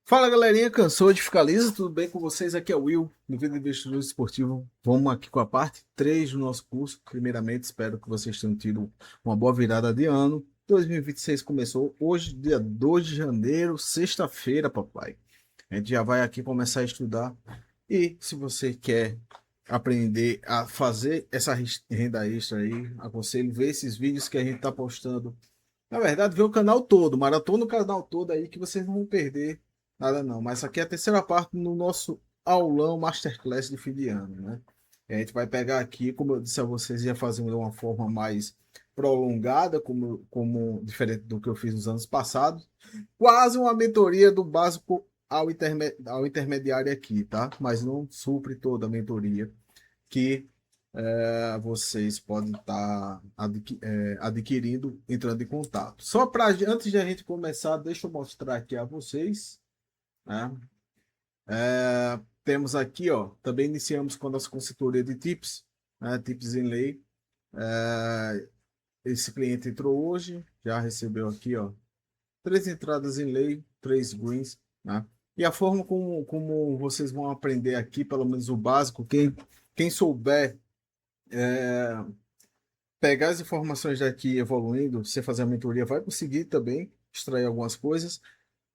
Fala galerinha, cansou de ficar liso? Tudo bem com vocês? Aqui é o Will, do Vida Investidor Esportivo. Vamos aqui com a parte 3 do nosso curso. Primeiramente, espero que vocês tenham tido uma boa virada de ano. 2026 começou hoje, dia 2 de janeiro, sexta-feira, papai. A gente já vai aqui começar a estudar. E se você quer aprender a fazer essa renda extra aí, aconselho ver esses vídeos que a gente está postando. Na verdade, ver o canal todo, maratona o canal todo aí que vocês não vão perder nada não. Mas essa aqui é a terceira parte no nosso aulão Masterclass de fim de ano, né? E a gente vai pegar aqui, como eu disse a vocês, ia fazer de uma forma mais prolongada, como diferente do que eu fiz nos anos passados. Quase uma mentoria do básico ao intermediário aqui, tá? Mas não supre toda a mentoria que vocês podem estar adquirindo, entrando em contato. Só para antes de a gente começar, deixa eu mostrar aqui a vocês, né? Temos aqui, ó, também iniciamos com a nossa consultoria de tips, né? Tips em lei. Esse cliente entrou hoje, já recebeu aqui, ó, 3 entradas em lei, 3 greens, né? E a forma como vocês vão aprender aqui, pelo menos o básico, quem souber pegar as informações daqui evoluindo, você fazer a mentoria, vai conseguir também extrair algumas coisas.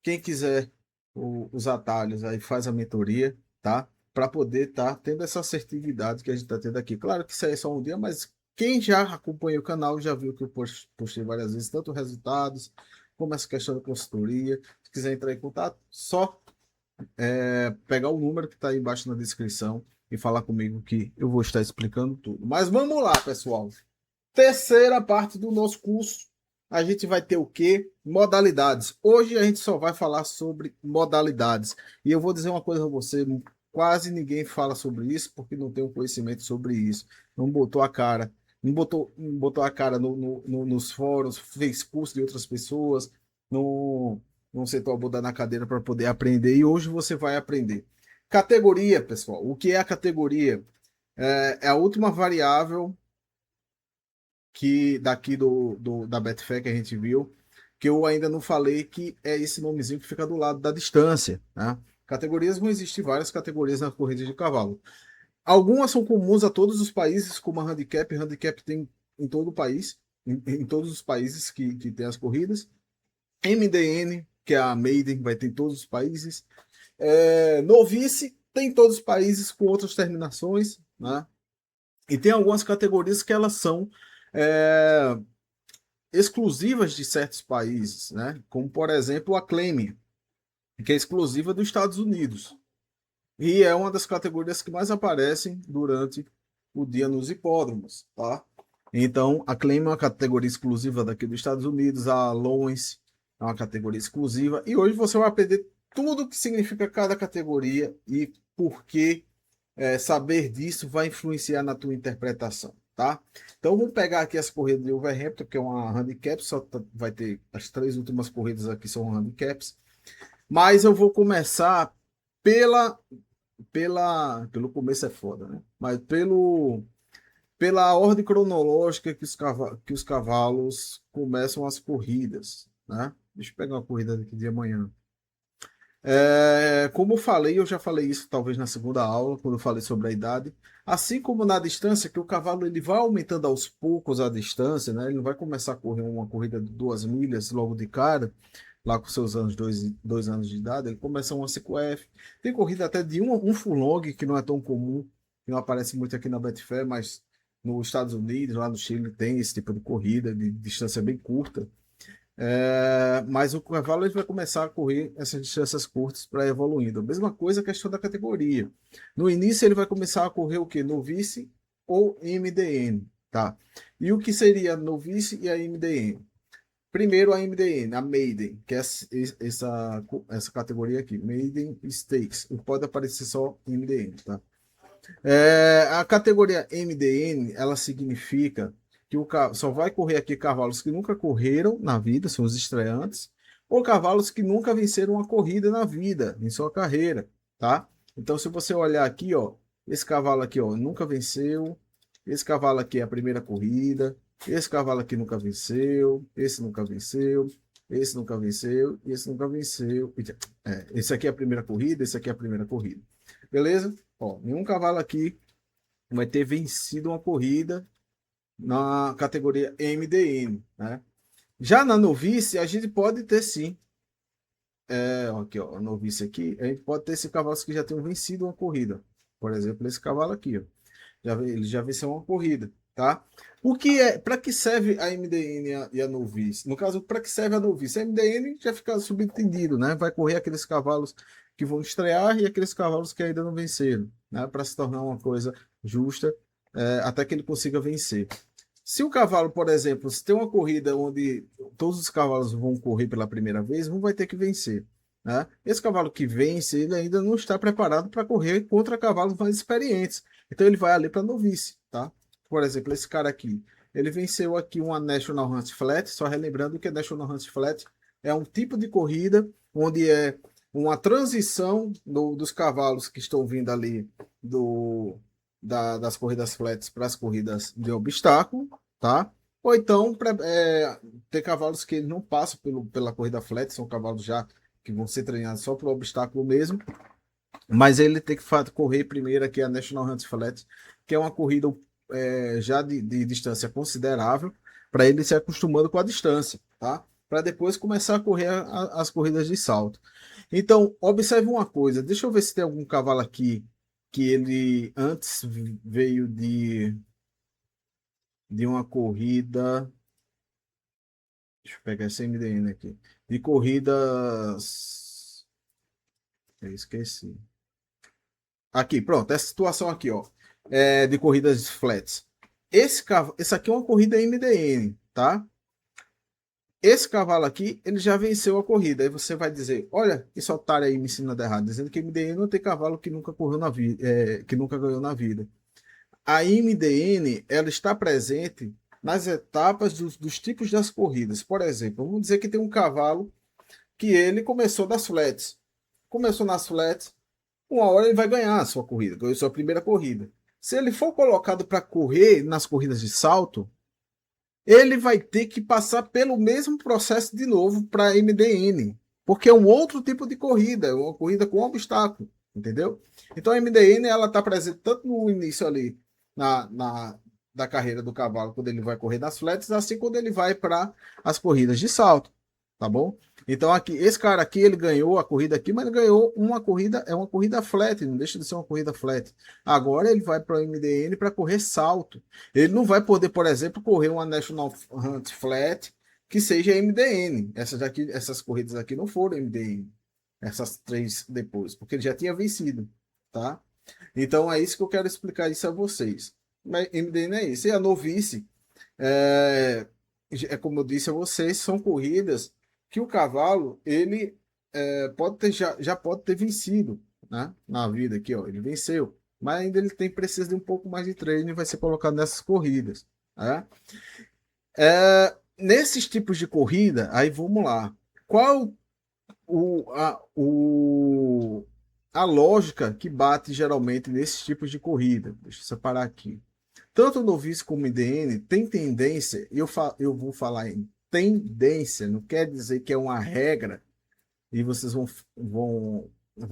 Quem quiser os atalhos, aí faz a mentoria, tá? Para poder estar tendo essa assertividade que a gente está tendo aqui. Claro que isso aí é só um dia, mas quem já acompanha o canal já viu que eu postei várias vezes, tanto resultados, como essa questão da consultoria. Se quiser entrar em contato, só pegar o número que está aí embaixo na descrição e falar comigo que eu vou estar explicando tudo. Mas vamos lá, pessoal. Terceira parte do nosso curso, a gente vai ter o quê? Modalidades. Hoje a gente só vai falar sobre modalidades. E eu vou dizer uma coisa a você, quase ninguém fala sobre isso porque não tem um conhecimento sobre isso. Não botou a cara, não botou a cara nos fóruns, fez curso de outras pessoas, não, não sentou a bunda na cadeira para poder aprender. E hoje você vai aprender. Categoria, pessoal. O que é a categoria? É a última variável que daqui da Betfair que a gente viu, que eu ainda não falei, que é esse nomezinho que fica do lado da distância, né? Categorias, vão existir várias categorias na corrida de cavalo. Algumas são comuns a todos os países, como a handicap. Handicap tem em todo o país, em todos os países que tem as corridas. MDN, que é a Maiden, vai ter em todos os países. Novice tem em todos os países com outras terminações, né? E tem algumas categorias que elas são é, exclusivas de certos países, né? Como por exemplo a Claim, que é exclusiva dos Estados Unidos e é uma das categorias que mais aparecem durante o dia nos hipódromos, tá? Então a Claim é uma categoria exclusiva daqui dos Estados Unidos, a Lawrence é uma categoria exclusiva e hoje você vai aprender tudo o que significa cada categoria e por que saber disso vai influenciar na tua interpretação, tá? Então vamos pegar aqui as corridas de Wolverhampton, que é uma handicap, só vai ter as 3 últimas corridas aqui são handicaps, mas eu vou começar pela pelo começo é foda, né? Mas pela ordem cronológica que os cavalos começam as corridas, né? Deixa eu pegar uma corrida daqui de amanhã. Como eu falei, eu já falei isso talvez na segunda aula, quando eu falei sobre a idade. Assim como na distância, que o cavalo ele vai aumentando aos poucos a distância, né? Ele não vai começar a correr uma corrida de 2 milhas logo de cara, lá com seus anos, 2 anos de idade, ele começa uma 5F. Tem corrida até de um furlong, que não é tão comum, que não aparece muito aqui na Betfair, mas nos Estados Unidos, lá no Chile, tem esse tipo de corrida de distância bem curta. Mas o cavalo ele vai começar a correr essas distâncias curtas para evoluindo. A mesma coisa a questão da categoria. No início ele vai começar a correr o que? Novice ou MDN, tá? E o que seria novice e a MDN? Primeiro a MDN, a Maiden, que é essa categoria aqui, Maiden Stakes. Pode aparecer só MDN, tá? A categoria MDN, ela significa que só vai correr aqui cavalos que nunca correram na vida, são os estreantes, ou cavalos que nunca venceram uma corrida na vida, em sua carreira, tá? Então, se você olhar aqui, ó, esse cavalo aqui, ó, nunca venceu, esse cavalo aqui é a primeira corrida, esse cavalo aqui nunca venceu, esse nunca venceu, esse nunca venceu, e esse nunca venceu. Esse aqui é a primeira corrida, esse aqui é a primeira corrida. Beleza? Ó, nenhum cavalo aqui vai ter vencido uma corrida na categoria MDN, né? Já na novice, a gente pode ter sim. Aqui, ó, a novice aqui, a gente pode ter esse cavalos que já tenham vencido uma corrida. Por exemplo, esse cavalo aqui, ó. Ele já venceu uma corrida, tá? Para que serve a MDN e a novice? No caso, para que serve a novice? A MDN já fica subentendido, né? Vai correr aqueles cavalos que vão estrear e aqueles cavalos que ainda não venceram, né? Para se tornar uma coisa justa, até que ele consiga vencer. Se o cavalo, por exemplo, se tem uma corrida onde todos os cavalos vão correr pela primeira vez, um vai ter que vencer, né? Esse cavalo que vence, ele ainda não está preparado para correr contra cavalos mais experientes. Então ele vai ali para novice, tá? Por exemplo, esse cara aqui, ele venceu aqui uma National Hunt Flat, só relembrando que a National Hunt Flat é um tipo de corrida onde é uma transição dos cavalos que estão vindo ali das corridas flats para as corridas de obstáculo, tá? Ou então ter cavalos que não passam pela corrida flat, são cavalos já que vão ser treinados só para o obstáculo mesmo, mas ele tem que correr primeiro aqui a National Hunt Flat, que é uma corrida já de distância considerável, para ele se acostumando com a distância, tá? Para depois começar a correr as corridas de salto. Então, observe uma coisa, deixa eu ver se tem algum cavalo aqui que ele antes veio de uma corrida. Deixa eu pegar esse MDN aqui. De corridas. Eu esqueci. Aqui, pronto. Essa situação aqui, ó. De corridas flats. Esse aqui é uma corrida MDN, tá? Esse cavalo aqui, ele já venceu a corrida. Aí você vai dizer, olha, esse otário aí me ensinando errado, dizendo que MDN não tem cavalo que nunca correu na vida, que nunca ganhou na vida. A MDN, ela está presente nas etapas dos tipos das corridas. Por exemplo, vamos dizer que tem um cavalo que ele começou das flats. Começou nas flats, uma hora ele vai ganhar a sua corrida, ganhou a sua primeira corrida. Se ele for colocado para correr nas corridas de salto, ele vai ter que passar pelo mesmo processo de novo para a MDN, porque é um outro tipo de corrida, é uma corrida com obstáculo, entendeu? Então a MDN ela está presente tanto no início ali da carreira do cavalo, quando ele vai correr nas flats, assim quando ele vai para as corridas de salto, tá bom? Então aqui, esse cara aqui, ele ganhou a corrida aqui, mas ele ganhou uma corrida, é uma corrida flat, não deixa de ser uma corrida flat. Agora ele vai para o MDN para correr salto. Ele não vai poder, por exemplo, correr uma National Hunt Flat que seja MDN. Essas corridas aqui não foram MDN. Essas três depois, porque ele já tinha vencido, tá? Então é isso que eu quero explicar isso a vocês. Mas MDN é isso. E a novice, como eu disse a vocês, são corridas que o cavalo, ele pode ter, já pode ter vencido, né? Na vida aqui, ó, ele venceu. Mas ainda precisa de um pouco mais de treino e vai ser colocado nessas corridas, né? Nesses tipos de corrida, aí vamos lá. Qual a lógica que bate geralmente nesses tipos de corrida? Deixa eu separar aqui. Tanto o novice como o IDN tem tendência, eu vou falar em tendência, não quer dizer que é uma regra e vocês vão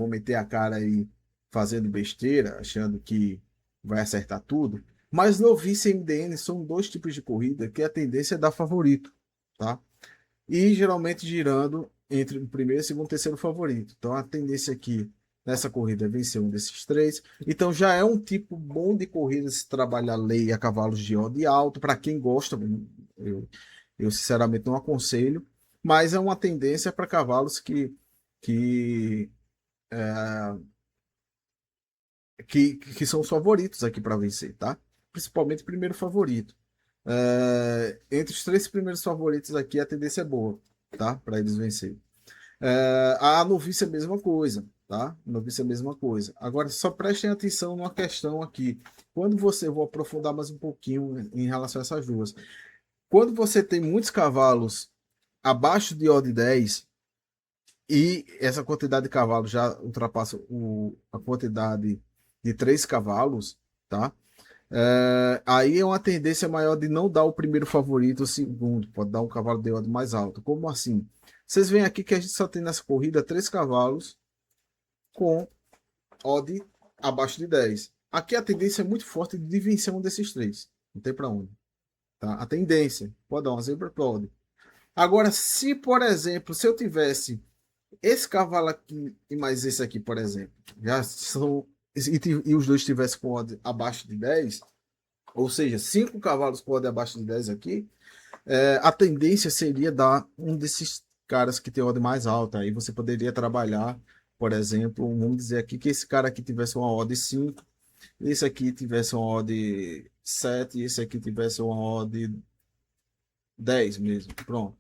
meter a cara aí fazendo besteira, achando que vai acertar tudo. Mas novice e MDN são dois tipos de corrida que a tendência é dar favorito, tá? E geralmente girando entre o primeiro, segundo e terceiro favorito. Então a tendência aqui nessa corrida é vencer um desses três. Então já é um tipo bom de corrida se trabalhar lei a cavalos de odd alto. Para quem gosta, eu sinceramente não aconselho, mas é uma tendência para cavalos que, que são os favoritos aqui para vencer, tá? Principalmente o primeiro favorito. Entre os três primeiros favoritos aqui, a tendência é boa, tá? Para eles vencerem. A novice é a mesma coisa, tá? A novice é a mesma coisa. Agora, só prestem atenção numa questão aqui. Vou aprofundar mais um pouquinho em relação a essas duas. Quando você tem muitos cavalos abaixo de odd 10 e essa quantidade de cavalos já ultrapassa a quantidade de 3 cavalos, tá? Aí é uma tendência maior de não dar o primeiro favorito, o segundo, pode dar um cavalo de odd mais alto. Como assim? Vocês veem aqui que a gente só tem nessa corrida 3 cavalos com odd abaixo de 10. Aqui a tendência é muito forte de vencer um desses três. Não tem para onde. Tá? A tendência. Pode dar uma zebra, pode. Agora, se, por exemplo, se eu tivesse esse cavalo aqui e mais esse aqui, por exemplo, já são. E os dois tivessem com odd abaixo de 10, ou seja, 5 cavalos com odd abaixo de 10 aqui, a tendência seria dar um desses caras que tem odd mais alta. Aí você poderia trabalhar, por exemplo, vamos dizer aqui que esse cara aqui tivesse uma odd 5, esse aqui tivesse uma odd 7 e esse aqui tivesse uma odd 10 mesmo. Pronto.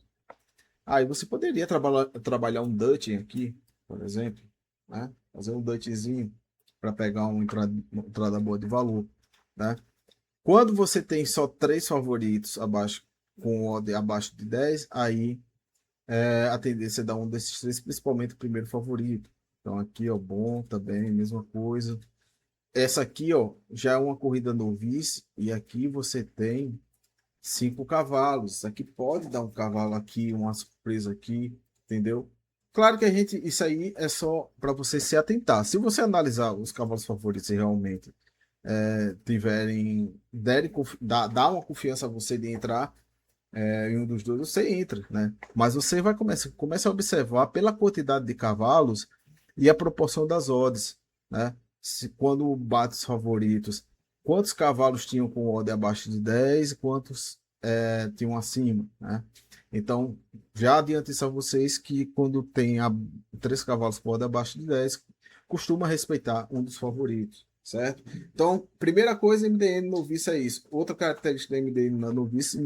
Aí você poderia trabalhar um Dutch aqui, por exemplo, né? Fazer um Dutchzinho para pegar uma entrada boa de valor, né? Quando você tem só 3 favoritos abaixo, com odd abaixo de 10, aí a tendência é dar um desses três, principalmente o primeiro favorito. Então aqui, ó, bom também, mesma coisa. Essa aqui, ó, já é uma corrida novice e aqui você tem 5 cavalos. Isso aqui pode dar um cavalo aqui, uma surpresa aqui, entendeu? Claro que isso aí é só para você se atentar. Se você analisar os cavalos favoritos e realmente dar uma confiança a você de entrar em um dos dois, você entra, né? Mas você vai começa a observar pela quantidade de cavalos e a proporção das odds, né? Quando bate os favoritos, quantos cavalos tinham com odd abaixo de 10 e quantos tinham acima, né? Então, já adianto isso a vocês que quando tem 3 cavalos com odd abaixo de 10, costuma respeitar um dos favoritos, certo? Então, primeira coisa, MDN novice é isso. Outra característica da MDN na novice,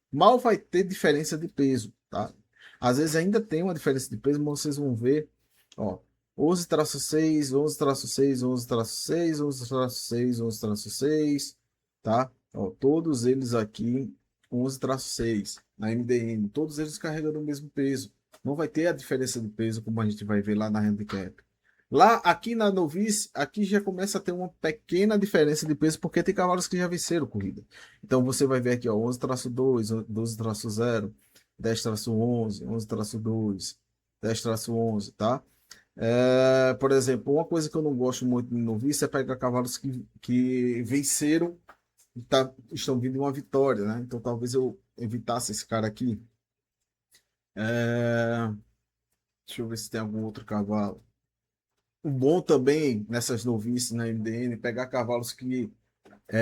mal vai ter diferença de peso, tá? Às vezes ainda tem uma diferença de peso, mas vocês vão ver, ó, 11-6, 11-6, 11-6, 11-6, 11-6, tá? Ó, todos eles aqui 11-6 na MDN, todos eles carregando o mesmo peso. Não vai ter a diferença de peso como a gente vai ver lá na handicap. Lá, aqui na novice, aqui já começa a ter uma pequena diferença de peso, porque tem cavalos que já venceram corrida. Então você vai ver aqui, ó, 11-2, 12-0, 10-11, 11-2, 10-11, tá? Por exemplo, uma coisa que eu não gosto muito no novice é pegar cavalos que venceram e estão vindo uma vitória, né? Então talvez eu evitasse esse cara aqui. É, Deixa eu ver se tem algum outro cavalo. O bom também nessas novices na MDN pegar cavalos que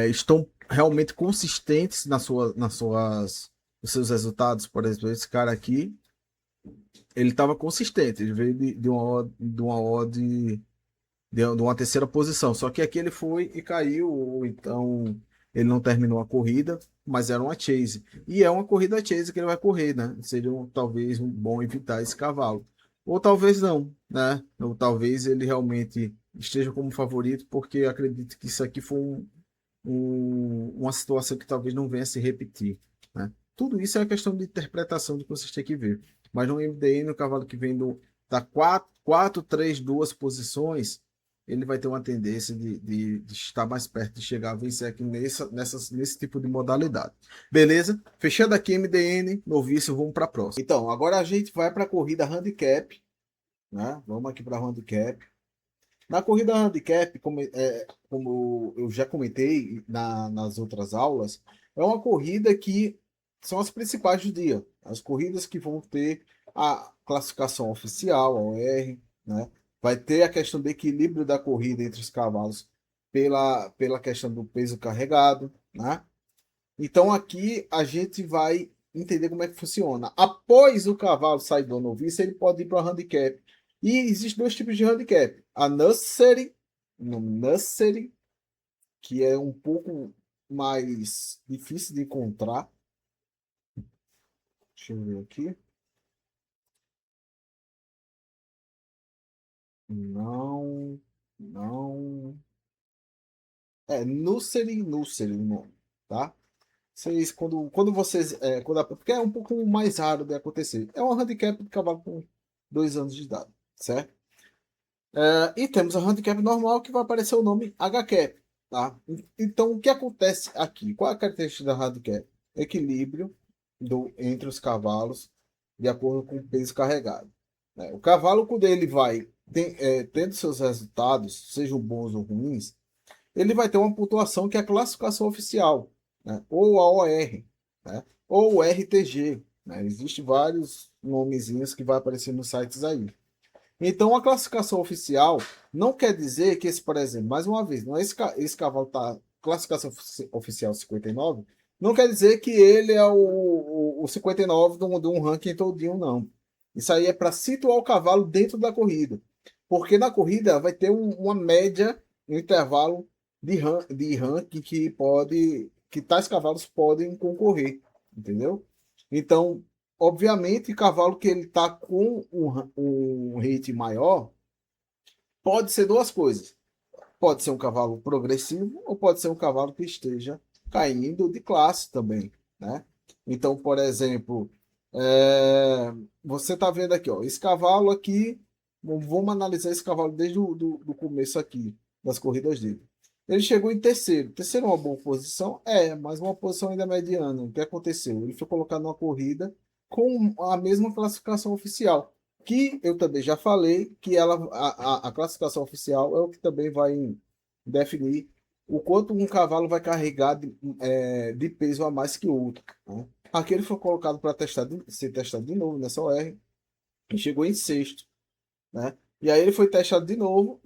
estão realmente consistentes nos seus resultados. Por exemplo, esse cara aqui, ele estava consistente, ele veio de uma terceira posição. Só que aqui ele foi e caiu, ou então ele não terminou a corrida, mas era uma chase. E é uma corrida chase que ele vai correr, né? Seria talvez um bom evitar esse cavalo. Ou talvez não, né? Ou talvez ele realmente esteja como favorito, porque acredito que isso aqui foi uma situação que talvez não venha a se repetir, né? Tudo isso é uma questão de interpretação do que vocês têm que ver. Mas no MDN, o cavalo que vem da 4, 3, 2 posições, ele vai ter uma tendência de estar mais perto de chegar a vencer aqui nesse tipo de modalidade. Beleza? Fechando aqui MDN, novice, vamos para a próxima. Então, agora a gente vai para a corrida handicap, né? Vamos aqui para a handicap. Na corrida handicap, como eu já comentei nas outras aulas, é uma corrida que são as principais do dia. As corridas que vão ter a classificação oficial, a OR, né? Vai ter a questão do equilíbrio da corrida entre os cavalos pela questão do peso carregado, né? Então aqui a gente vai entender como é que funciona. Após o cavalo sair do novice, ele pode ir para o handicap. E existem dois tipos de handicap. A nursery, no nursery, que é um pouco mais difícil de encontrar. Deixa eu ver aqui. Não, não. Nursery o nome, tá? Vocês, quando vocês. Porque é um pouco mais raro de acontecer. É um handicap de cavalo com 2 anos de idade, certo? E temos a handicap normal que vai aparecer o nome HCap. tá? Então, o que acontece aqui? Qual é a característica da Hardcat? Equilíbrio entre os cavalos de acordo com o peso carregado, né? O cavalo, quando ele vai tendo seus resultados, sejam bons ou ruins, ele vai ter uma pontuação que é a classificação oficial, né? Ou a OR, né? Ou o RTG, né? Existem vários nomezinhos que vai aparecer nos sites aí. Então, a classificação oficial não quer dizer que esse, por exemplo, mais uma vez, não é esse cavalo tá classificação oficial 59, não quer dizer que ele é o 59 de um ranking todinho, não. Isso aí é para situar o cavalo dentro da corrida. Porque na corrida vai ter uma média, um intervalo de ranking que tais cavalos podem concorrer, entendeu? Então, obviamente, cavalo que ele está com um rate maior, pode ser duas coisas. Pode ser um cavalo progressivo ou pode ser um cavalo que esteja caindo de classe também, né? Então, por exemplo, você está vendo aqui, ó, esse cavalo aqui, vamos analisar esse cavalo desde do começo aqui, das corridas dele. Ele chegou em terceiro. Terceiro é uma boa posição? É, mas uma posição ainda mediana. O que aconteceu? Ele foi colocado numa corrida com a mesma classificação oficial, que eu também já falei que a classificação oficial é o que também vai definir o quanto um cavalo vai carregar de peso a mais que o outro, né? Aqui ele foi colocado para ser testado de novo nessa OR e chegou em sexto, né? E aí ele foi testado de novo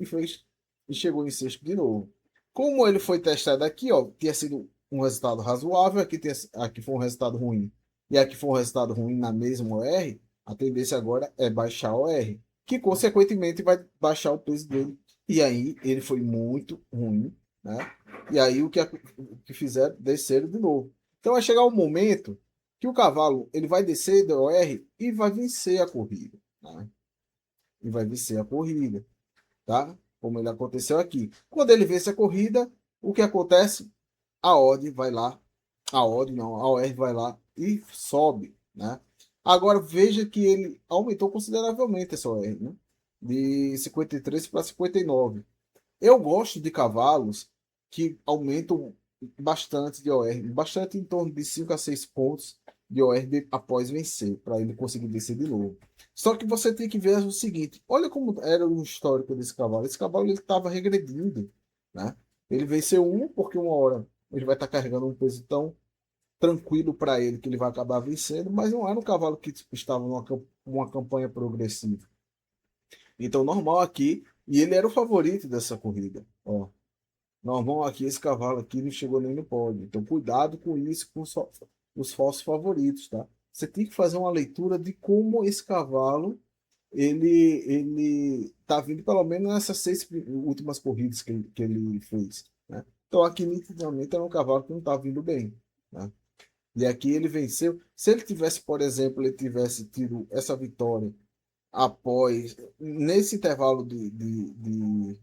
e chegou em sexto de novo. Como ele foi testado aqui, ó, tinha sido um resultado razoável, aqui foi um resultado ruim, e aqui foi um resultado ruim na mesma OR, a tendência agora é baixar a OR, que consequentemente vai baixar o peso dele. E aí ele foi muito ruim, né? E aí o que fizeram, desceram de novo. Então vai chegar um momento que o cavalo ele vai descer da OR e vai vencer a corrida, né? E vai vencer a corrida, tá? Como ele aconteceu aqui. Quando ele vence a corrida, o que acontece? A odd vai lá, a odd não, a OR vai lá e sobe, né? Agora veja que ele aumentou consideravelmente essa OR, né? De 53 para 59. Eu gosto de cavalos que aumentam bastante de OR, bastante em torno de 5 a 6 pontos de OR após vencer, para ele conseguir vencer de novo. Só que você tem que ver o seguinte: olha como era o histórico desse cavalo. Esse cavalo ele estava regredindo, né? Ele venceu porque uma hora ele vai estar carregando um peso tão tranquilo para ele que ele vai acabar vencendo, mas não era um cavalo que estava numa campanha progressiva. Então, normal aqui, e ele era o favorito dessa corrida. Ó, normal aqui, esse cavalo aqui não chegou nem no pódio. Então, cuidado com isso, com os falsos favoritos, tá? Você tem que fazer uma leitura de como esse cavalo ele tá vindo pelo menos nessas últimas corridas que ele fez, né? Então, aqui, nitidamente, era um cavalo que não tá vindo bem, né? E aqui ele venceu. Se ele tivesse, por exemplo, ele tivesse tido essa vitória após, nesse intervalo de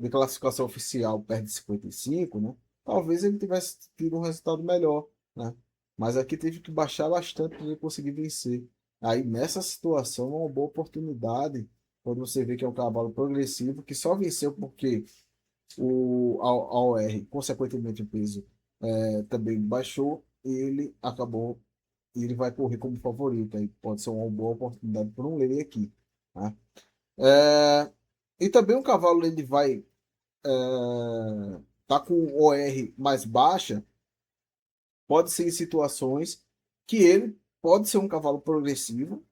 classificação oficial perto de 55, né? Talvez ele tivesse tido um resultado melhor, né? Mas aqui teve que baixar bastante para ele conseguir vencer. Aí nessa situação é uma boa oportunidade quando você vê que é um cavalo progressivo que só venceu porque a OR, consequentemente o peso também baixou, ele acabou e ele vai correr como favorito. Aí pode ser uma boa oportunidade para um lei aqui, tá? É, e também o cavalo ele vai tá com OR mais baixa, pode ser em situações que ele pode ser um cavalo progressivo,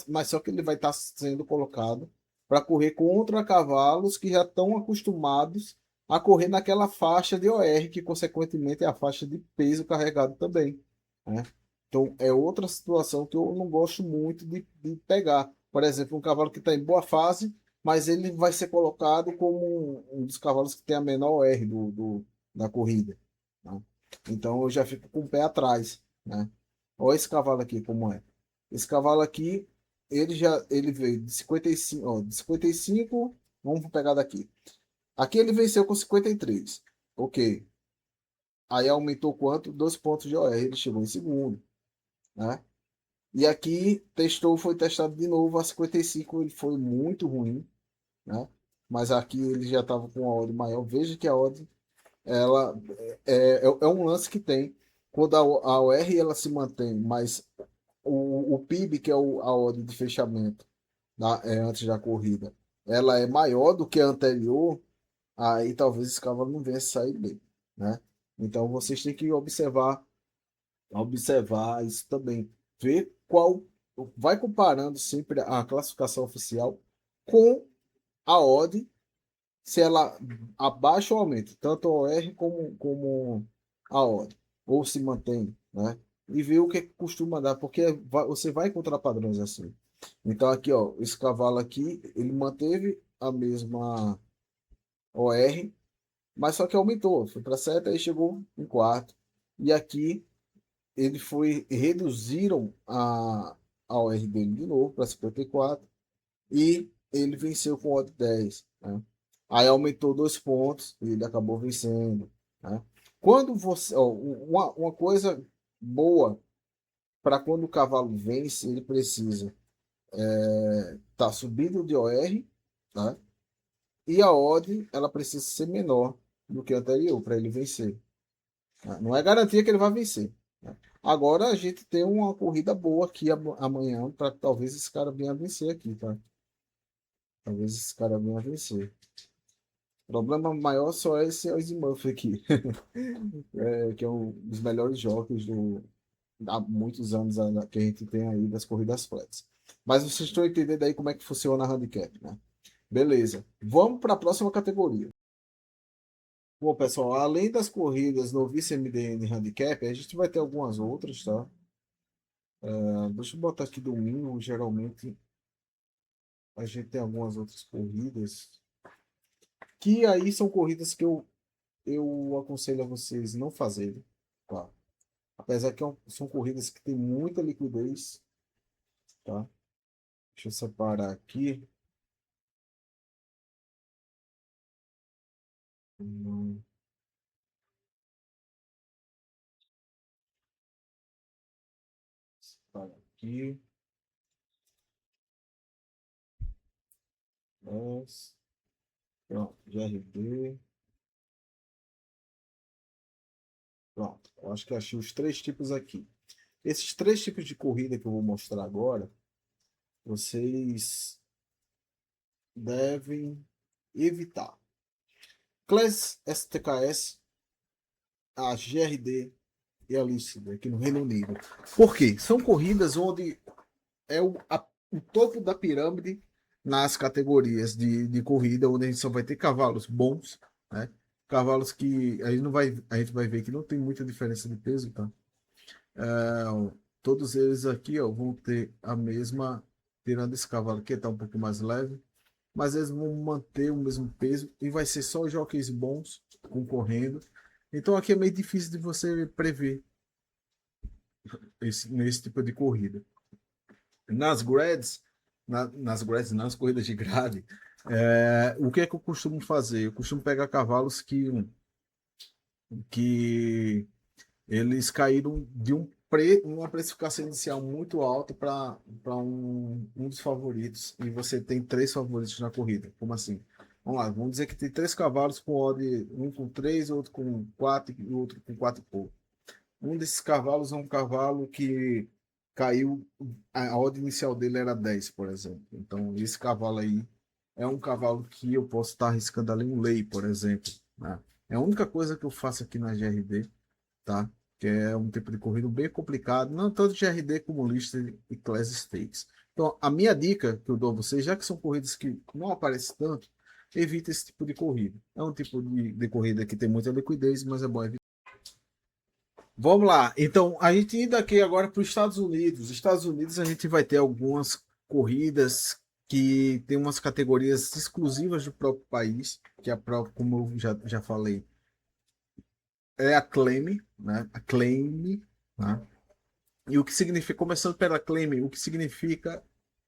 mas só que ele vai estar sendo colocado para correr contra cavalos que já estão acostumados a correr naquela faixa de OR, que consequentemente é a faixa de peso carregado também, né? Então é outra situação que eu não gosto muito de pegar. Por exemplo, um cavalo que está em boa fase, mas ele vai ser colocado como um dos cavalos que tem a menor OR da corrida, né? Então eu já fico com o pé atrás, né? Olha esse cavalo aqui como é. Esse cavalo aqui, ele veio de 55, ó, de 55, vamos pegar daqui. Aqui ele venceu com 53. OK. Aí aumentou quanto? 2 pontos de OR, ele chegou em segundo, né? E aqui foi testado de novo a 55, ele foi muito ruim, né? mas aqui ele já estava com uma odd maior. Veja que a odd ela é um lance que tem quando a OR ela se mantém, mas o PIB, que é a odd de fechamento antes da corrida, ela é maior do que a anterior, aí talvez esse cavalo não venha a sair bem, né? Então vocês têm que observar isso também, ver qual vai comparando sempre a classificação oficial com a odd, se ela abaixa ou aumenta, tanto a OR como a odd, ou se mantém, né? E ver o que costuma dar, porque você vai encontrar padrões assim. Então aqui, ó, esse cavalo aqui, ele manteve a mesma OR, mas só que aumentou, foi para 7, aí chegou em quarto. E aqui reduziram a OR dele de novo para 54 e ele venceu com odd 10, né? Aí aumentou 2 pontos e ele acabou vencendo, né? Quando você, ó, uma coisa boa para quando o cavalo vence, ele precisa tá subindo de OR, tá? E a odd ela precisa ser menor do que a anterior para ele vencer, né? Não é garantia que ele vai vencer, né? Agora a gente tem uma corrida boa aqui amanhã para talvez esse cara venha a vencer aqui, tá? Talvez esse cara venha a vencer. O problema maior só é esse Ozzy aqui, que é um dos melhores jogos há muitos anos que a gente tem aí das corridas flex. Mas vocês estão entendendo aí como é que funciona a handicap, né? Beleza. Vamos para a próxima categoria. Bom, pessoal, além das corridas no Vice MDN Handicap, a gente vai ter algumas outras, tá? Deixa eu botar aqui domingo. Geralmente a gente tem algumas outras corridas, que aí são corridas que eu aconselho a vocês não fazerem, tá? Apesar que são corridas que tem muita liquidez, tá? Deixa eu separar aqui. Hum, Separar aqui. Mas, pronto, GRB. Pronto, eu acho que achei os três tipos aqui. Esses três tipos de corrida que eu vou mostrar agora, vocês devem evitar. Class STKS, a GRD e a Lícida, aqui no Reino Unido. Por quê? São corridas onde é o topo da pirâmide nas categorias de corrida, onde a gente só vai ter cavalos bons, né? Cavalos que a gente vai ver que não tem muita diferença de peso, tá? Todos eles aqui, ó, vão ter a mesma, tirando esse cavalo que está um pouco mais leve, mas eles vão manter o mesmo peso e vai ser só jockeys bons concorrendo. Então aqui é meio difícil de você prever nesse tipo de corrida. Nas grades, nas grades, nas corridas de grade, o que é que eu costumo fazer? Eu costumo pegar cavalos que eles caíram de uma precificação inicial muito alta para um dos favoritos, e você tem três favoritos na corrida. Como assim? Vamos lá, vamos dizer que tem três cavalos com odd, um com 3, outro com 4 e outro com 4 e pouco. Um desses cavalos é um cavalo que caiu, a odd inicial dele era 10, por exemplo. Então, esse cavalo aí é um cavalo que eu posso estar arriscando ali um lei, por exemplo, né? É a única coisa que eu faço aqui na GRD, tá? Que é um tipo de corrida bem complicado, não tanto GRD como lista e Class Stakes. Então, a minha dica que eu dou a vocês, já que são corridas que não aparecem tanto, evita esse tipo de corrida. É um tipo de corrida que tem muita liquidez, mas é bom evitar. Vamos lá. Então, a gente indo aqui agora para os Estados Unidos. Os Estados Unidos a gente vai ter algumas corridas que tem umas categorias exclusivas do próprio país, que é a própria, como eu já falei, é a Claim, né? A Claim, né? E o que significa, começando pela Claim, o que significa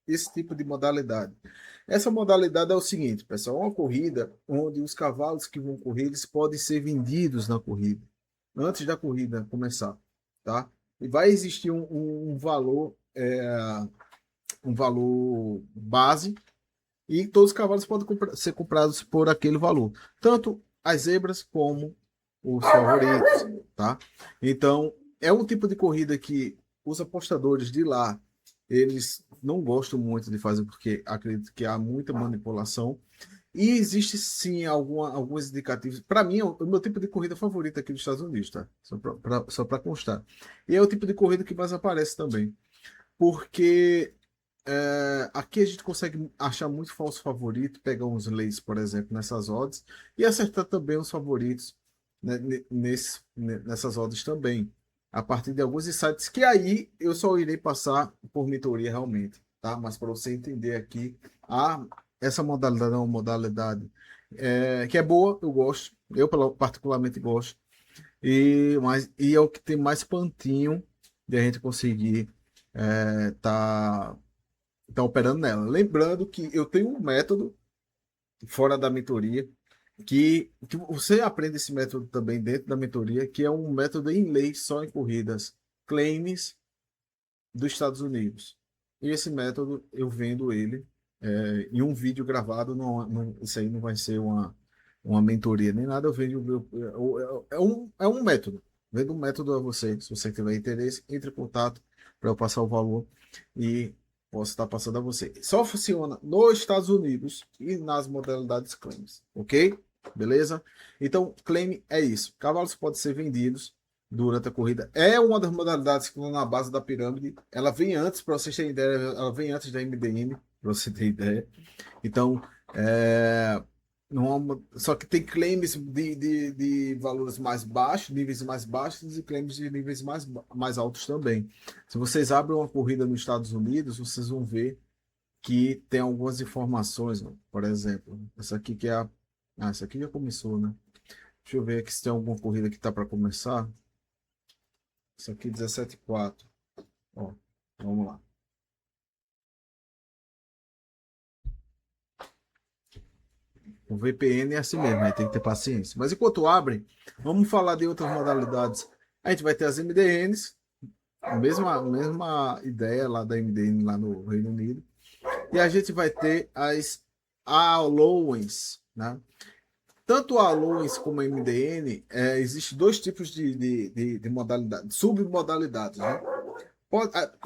esse tipo de modalidade? Essa modalidade é o seguinte, pessoal, é uma corrida onde os cavalos que vão correr, eles podem ser vendidos na corrida, antes da corrida começar, tá? E vai existir um valor base, e todos os cavalos podem ser comprados por aquele valor, tanto as zebras como os favoritos, tá? Então, é um tipo de corrida que os apostadores de lá, eles não gostam muito de fazer, porque acredito que há muita manipulação. E existe sim alguns indicativos. Para mim, é o meu tipo de corrida favorito aqui nos Estados Unidos, tá? Só para constar. E é o tipo de corrida que mais aparece também. Porque aqui a gente consegue achar muito falso favorito, pegar uns leis, por exemplo, nessas odds, e acertar também os favoritos, né, nessas odds também. A partir de alguns insights que aí eu só irei passar por mentoria realmente, tá? Mas para você entender aqui, essa modalidade é uma modalidade que é boa, eu gosto, particularmente gosto, e é o que tem mais pantinho de a gente conseguir tá operando nela. Lembrando que eu tenho um método fora da mentoria, que você aprende esse método também dentro da mentoria, que é um método em lei só em corridas claims dos Estados Unidos. E esse método eu vendo ele em um vídeo gravado, isso aí não vai ser uma mentoria nem nada, eu vendo é um método. Vendo um método a você. Se você tiver interesse, entre em contato para eu passar o valor e posso estar passando a você. Só funciona nos Estados Unidos e nas modalidades claims, ok? Beleza? Então, claim é isso. Cavalos podem ser vendidos durante a corrida. É uma das modalidades que estão na base da pirâmide. Ela vem antes, para vocês terem ideia, ela vem antes da MDM, para você ter ideia. Então, não é só que tem claims de valores mais baixos, níveis mais baixos, e claims de níveis mais altos também. Se vocês abrem uma corrida nos Estados Unidos, vocês vão ver que tem algumas informações, ó. Por exemplo, essa aqui que é a. Essa aqui já começou, né? Deixa eu ver aqui se tem alguma corrida que está para começar. Isso aqui 17,4. Ó, vamos lá. O VPN é assim mesmo, aí tem que ter paciência. Mas enquanto abre, vamos falar de outras modalidades. A gente vai ter as MDNs, a mesma ideia lá da MDN lá no Reino Unido. E a gente vai ter as allowance, né? Tanto a allowance como a MDN, existe dois tipos de modalidade, submodalidades, né?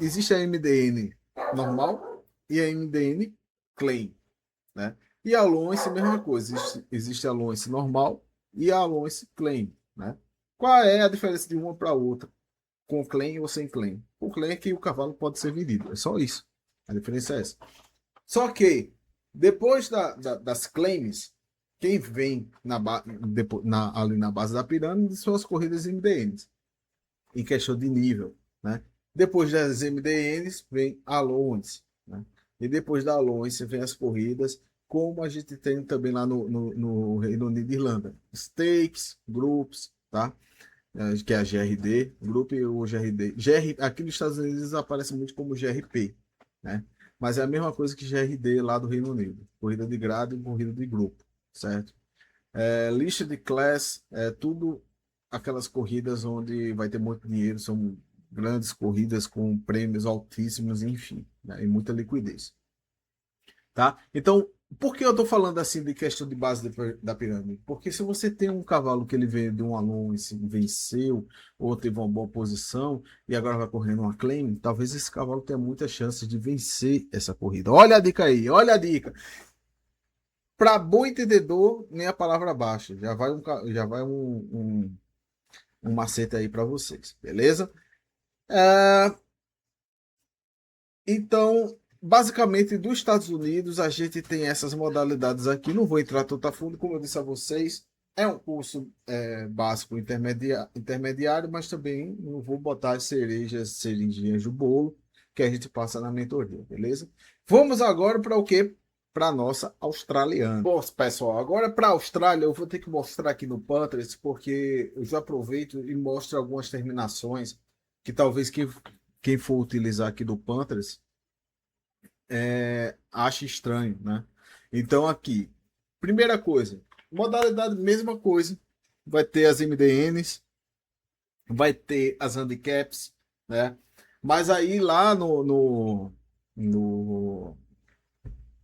Existe a MDN normal e a MDN claim, né? E a Alliance, mesma coisa. Existe a Alliance normal e a Alliance claim, né? Qual é a diferença de uma para outra? Com claim ou sem claim? O claim é que o cavalo pode ser vendido. É só isso. A diferença é essa. Só que, depois das claims, quem vem ali na base da pirâmide são as corridas MDNs, em questão de nível, né? Depois das MDNs vem a Allowance, né? E depois da Allowance vem as corridas, como a gente tem também lá no Reino Unido e Irlanda. Stakes, Groups, tá? Que é a GRD, Group ou GRD. Aqui nos Estados Unidos aparece muito como GRP, né? Mas é a mesma coisa que GRD lá do Reino Unido. Corrida de grade e corrida de grupo, certo? Lista de class, tudo aquelas corridas onde vai ter muito dinheiro, são grandes corridas com prêmios altíssimos, enfim, né, e muita liquidez, tá? Então, por que eu estou falando assim de questão de base da pirâmide? Porque se você tem um cavalo que ele veio de um aluno e venceu, ou teve uma boa posição, e agora vai correndo uma claim, talvez esse cavalo tenha muitas chances de vencer essa corrida. Olha a dica aí, olha a dica. Para bom entendedor, nem a palavra baixa. Já vai um macete aí para vocês, beleza? Então, basicamente, dos Estados Unidos, a gente tem essas modalidades aqui. Não vou entrar tanto a fundo, como eu disse a vocês. É um curso básico intermediário, mas também não vou botar as cerejinhas do bolo que a gente passa na mentoria, beleza? Vamos agora para o quê? Para a nossa australiana. Bom, pessoal, agora para a Austrália eu vou ter que mostrar aqui no Pinterest, porque eu já aproveito e mostro algumas terminações que talvez quem for utilizar aqui do Pinterest ache estranho, né? Então aqui, primeira coisa, modalidade mesma coisa, vai ter as MDNs, vai ter as handicaps, né? Mas aí lá no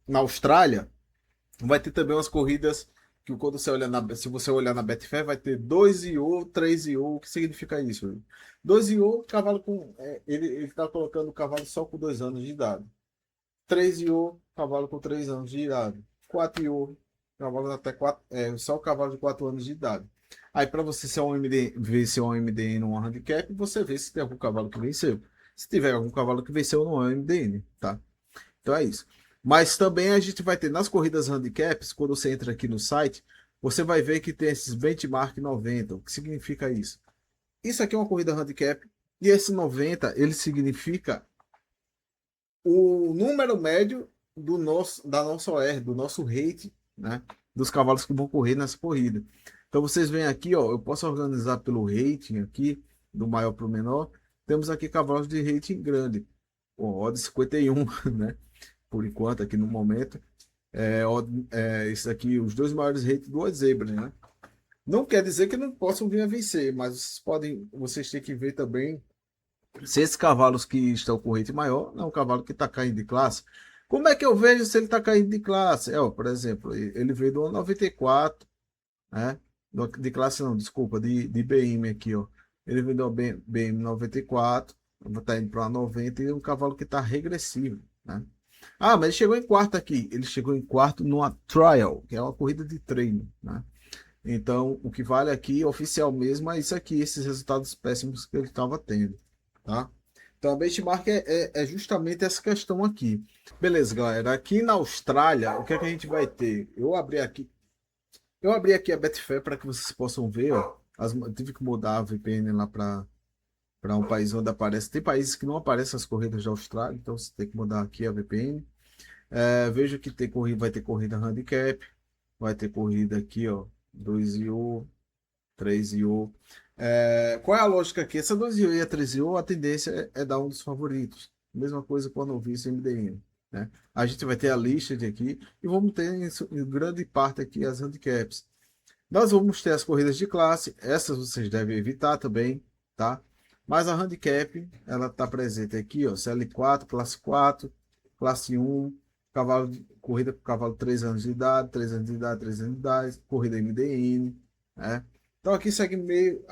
na Austrália, vai ter também umas corridas que quando você olha se você olhar na Betfair, vai ter 2 IO, 3 IO. O que significa isso? 2 IO, cavalo com. Ele está colocando o cavalo só com 2 anos de idade. 3 IO, cavalo com 3 anos de idade. 4 IO, cavalo até 4, só o cavalo de 4 anos de idade. Aí, para você ser um MD, vencer um MDN ou um handicap, você vê se tem algum cavalo que venceu. Se tiver algum cavalo que venceu, não é um MDN, tá? Então é isso. Mas também a gente vai ter nas corridas handicaps, quando você entra aqui no site, você vai ver que tem esses benchmark 90. O que significa isso? Isso aqui é uma corrida handicap e esse 90 ele significa o número médio da nossa OR, do nosso rate, né? Dos cavalos que vão correr nessa corrida. Então vocês veem aqui, ó, eu posso organizar pelo rating aqui, do maior para o menor. Temos aqui cavalos de rating grande, o odd 51, né? Por enquanto, aqui no momento. Esses aqui, os dois maiores rates do zebra, né? Não quer dizer que não possam vir a vencer, mas vocês têm que ver também se esses cavalos que estão com rate maior não é um cavalo que está caindo de classe. Como é que eu vejo se ele está caindo de classe? Ó, por exemplo, ele veio do ano 94, né? De classe não, desculpa, de BM aqui, ó. Ele veio do BM 94, está indo para 90 e é um cavalo que está regressivo, né? Ah, mas ele chegou em quarto aqui. Ele chegou em quarto numa trial, que é uma corrida de treino, né? Então, o que vale aqui, oficial mesmo, é isso aqui, esses resultados péssimos que ele estava tendo, tá? Então, a benchmark é justamente essa questão aqui. Beleza, galera. Aqui na Austrália, o que é que a gente vai ter? Eu abri aqui a Betfair para que vocês possam ver, ó. Eu tive que mudar a VPN lá para um país onde aparece. Tem países que não aparecem as corridas da Austrália, então você tem que mudar aqui a VPN. Veja que vai ter corrida handicap, vai ter corrida aqui, ó, 2IO, 3IO. Qual é a lógica aqui? Essa 2IO e a 3IO, a tendência é dar um dos favoritos. Mesma coisa quando eu vi isso em MDM, né? A gente vai ter a lista de aqui e vamos ter em grande parte aqui as handicaps. Nós vamos ter as corridas de classe, essas vocês devem evitar também, tá? Mas a handicap, ela está presente aqui, ó, CL4, classe 4, classe 1, corrida com cavalo 3 anos de idade, 3 anos de idade, 3 anos de idade, corrida MDN, né? Então aqui segue meio,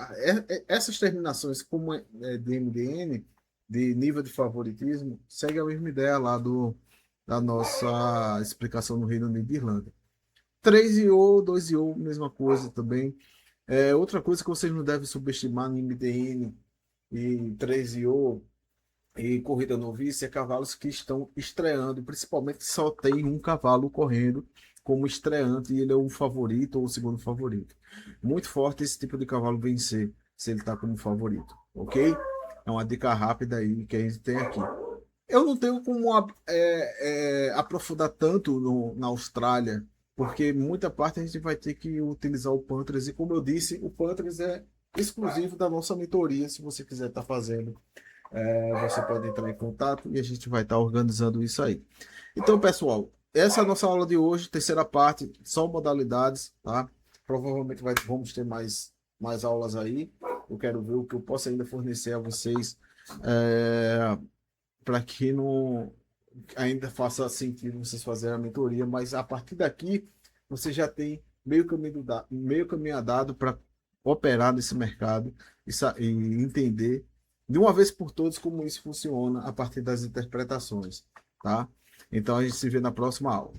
essas terminações como de MDN, de nível de favoritismo, segue a mesma ideia lá da nossa explicação no Reino Unido e Irlanda. 3IO, 2IO, mesma coisa também. Outra coisa que vocês não devem subestimar no MDN e 3IO e corrida novice é cavalos que estão estreando, principalmente só tem um cavalo correndo como estreante e ele é o favorito ou o segundo favorito. Muito forte esse tipo de cavalo vencer se ele está como favorito, ok? É uma dica rápida aí que a gente tem aqui. Eu não tenho como aprofundar tanto na Austrália, porque muita parte a gente vai ter que utilizar o Pantries, e como eu disse, o Pantries é exclusivo da nossa mentoria. Se você quiser estar fazendo, você pode entrar em contato e a gente vai estar organizando isso aí. Então, pessoal, essa é a nossa aula de hoje, terceira parte, são modalidades, tá? Provavelmente vamos ter mais aulas aí. Eu quero ver o que eu posso ainda fornecer a vocês. Para que não ainda faça sentido vocês fazerem a mentoria, mas a partir daqui você já tem meio caminho andado para operar nesse mercado e entender de uma vez por todas como isso funciona a partir das interpretações, tá? Então a gente se vê na próxima aula.